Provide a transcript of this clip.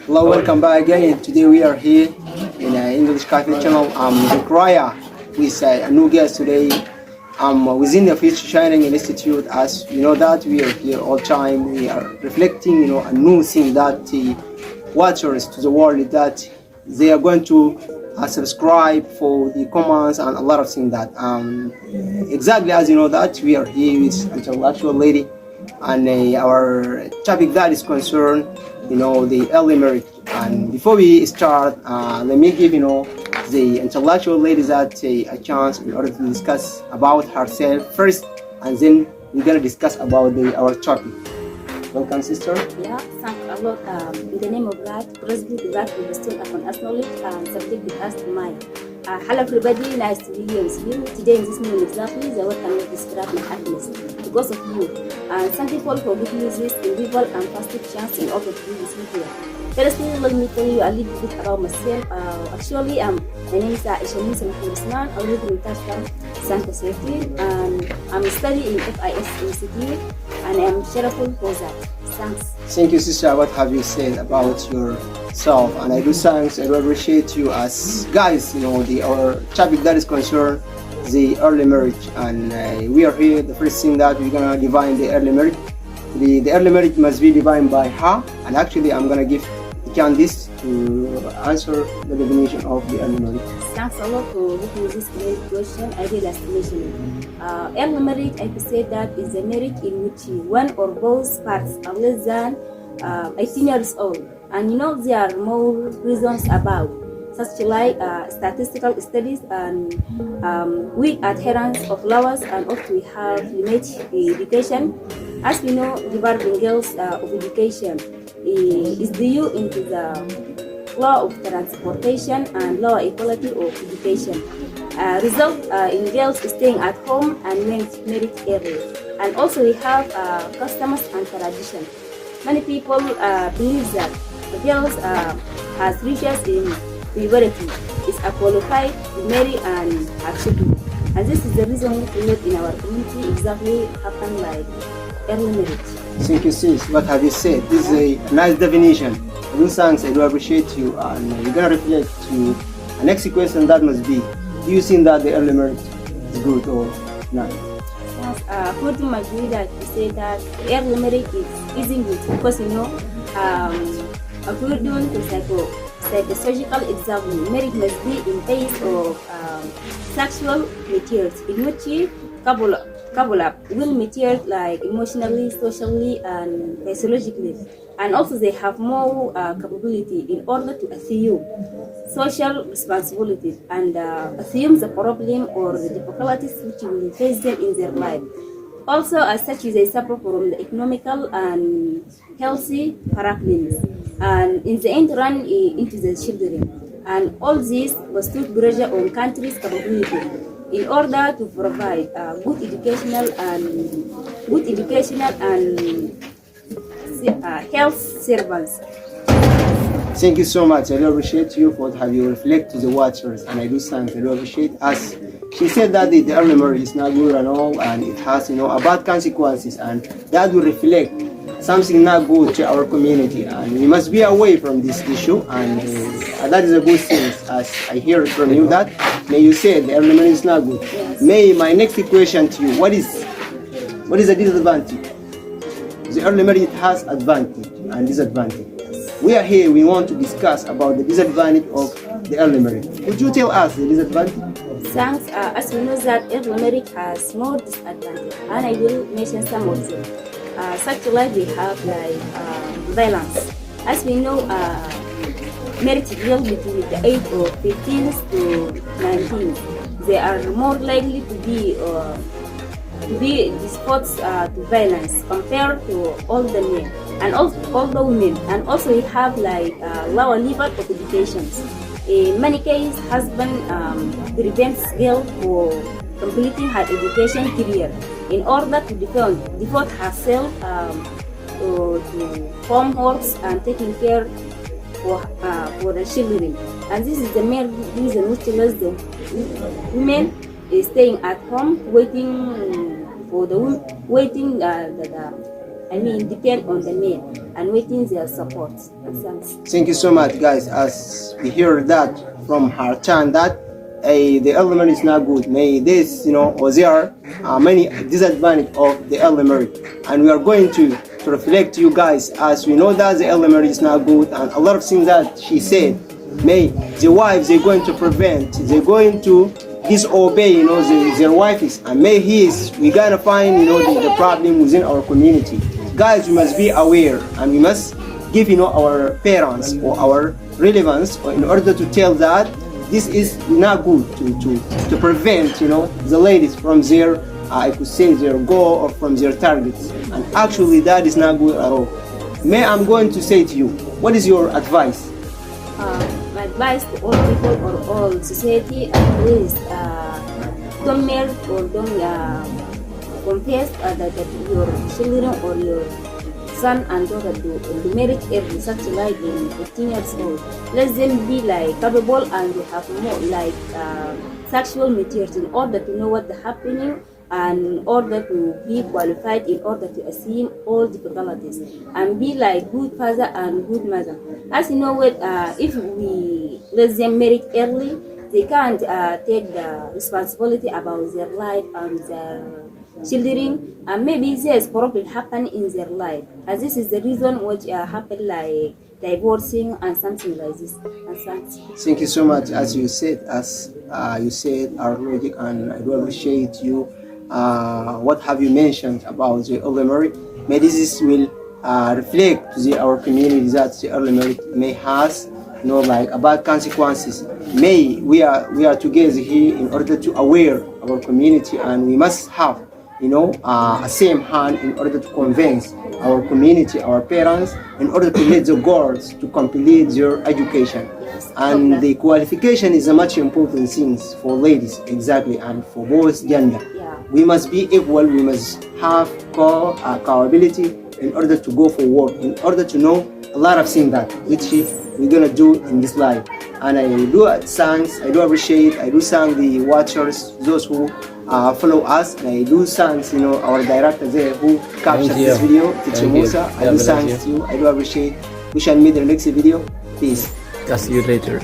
Hello, welcome back again. Today we are here in English Cafe channel. I'm Zokraya with a new guest today. I'm within the Future Shining Institute. As you know that we are here all time. We are reflecting, a new thing that the watchers to the world that they are going to subscribe for the comments and a lot of things that exactly as you know that we are here with intellectual lady and our topic that is concerned the early marriage. And before we start, let me give the intellectual lady that a chance in order to discuss about herself first, and then we're gonna discuss about our topic. Welcome, sister. Yeah, thank a lot. In the name of God, praise be to God who bestowed upon us knowledge and subject with us to mind. Hello everybody, nice to be here with you. Today in this moment exactly, the word cannot describe my happiness because of you. And thank you all for giving me this individual and fantastic chance in order to be with you here. Firstly, let me tell you a little bit about myself. Actually, my name is Aisha Usman. I live in Tashkent, San Jose, and I'm studying in FIS Institute, and I'm cheerful for that. Thanks. Thank you, sister. What have you said about yourself? And I do thanks. I do appreciate you as guys. Our topic that is concerned the early marriage, and we are here. The first thing that we're gonna define the early marriage. The early marriage must be defined by her, and actually I'm gonna give Candice to answer the definition of the early marriage. Thanks a lot for giving me this great question. I really appreciate it. Early marriage, I could say that is a marriage in which one or both parts are less than 18 years old. And there are more reasons about, such like statistical studies and weak adherence of laws, and also we have limited education. As we know, developing girls of education is due into the law of transportation and law equality of education. Result in girls staying at home and married early. And also we have customs and tradition. Many people believe that the girls has riches in puberty is qualified to marry and have children. And this is the reason we live in our community exactly happen like early marriage. Thank you, sis. What have you said? This is a nice definition. I do thanks. I do appreciate you, and we're gonna reflect to the next question that must be: do you think that the early marriage is good or not? Yes, according to my view, that you say that early marriage isn't good because according to psychological example, marriage must be in phase of sexual maturity, in which couple up will mature like emotionally, socially, and physiologically, and also they have more capability in order to assume social responsibilities and assume the problem or the difficulties which will face them in their life. Also, as such, they suffer from the economical and healthy problems, and in the end run into the children. And all this was put pressure on countries' capability in order to provide good educational and health servants. Thank you so much. I do appreciate you for how you reflect to the watchers, and I do thanks. I do appreciate us. She said that the early marriage is not good and all, and it has a bad consequences, and that will reflect something not good to our community, and we must be away from this issue, and that is a good thing. As I hear from you that may you say the early marriage is not good. Yes. May my next question to you: what is the disadvantage? The early marriage has advantage and disadvantage. We are here. We want to discuss about the disadvantage of the early marriage. Could you tell us the disadvantage? Thanks. As we know that early marriage has more disadvantage, and I will mention some of them. Such like we have like violence. As we know, marriage girls between the age of 15 to 19, they are more likely to be disposed to violence compared to all the men and also all the women. And also we have like lower level of education. In many cases, husband prevents girl for completing her education career in order to devote herself to homeworks and taking care for the children. And this is the main reason which leads the women is staying at home waiting depend on the men and waiting their support. Thanks. Thank you so much, guys. As we hear that from her tongue, that the elder marriage is not good. May this, or there are many disadvantages of the elder marriage, and we are going to reflect to you guys, as we know that the elder marriage is not good, and a lot of things that she said, may the wives they're going to prevent, they're going to disobey, their wives, and may we're gonna find, the problem within our community. Guys, we must be aware, and we must give, our parents or our relevance, or in order to tell that this is not good, to prevent, the ladies from their, I could say, their goal or from their targets. And actually, that is not good at all. May I'm going to say to you, what is your advice? My advice to all people or all society, please don't marry or don't confess that your children or your son and daughter do marriage early, such like in 15 years old. Let them be capable and they have more sexual maturity in order to know what's happening and in order to be qualified, in order to assume all difficulties and be good father and good mother. As you know what, if we let them marry early, they can't take the responsibility about their life and their children, and maybe there's problem happen in their life, and this is the reason what happen divorcing and something like this. Thank you so much. As you said, our logic, and I do appreciate you. What have you mentioned about the early marriage? May this will reflect to our community that the early marriage may has bad consequences. May we are together here in order to aware our community, and we must have a same hand in order to convince our community, our parents, in order to let the girls to complete their education. And Okay. the qualification is a much important thing for ladies, exactly, and for both gender. Yeah. We must be equal, we must have capability in order to go for work, in order to know a lot of things that which we're gonna do in this life. And I do appreciate, I do thank the watchers, those who follow us, and I do thank our director there who captured this video, Teacher Musa. I do thank you. I do appreciate. We shall meet in the next video. Peace. See you later.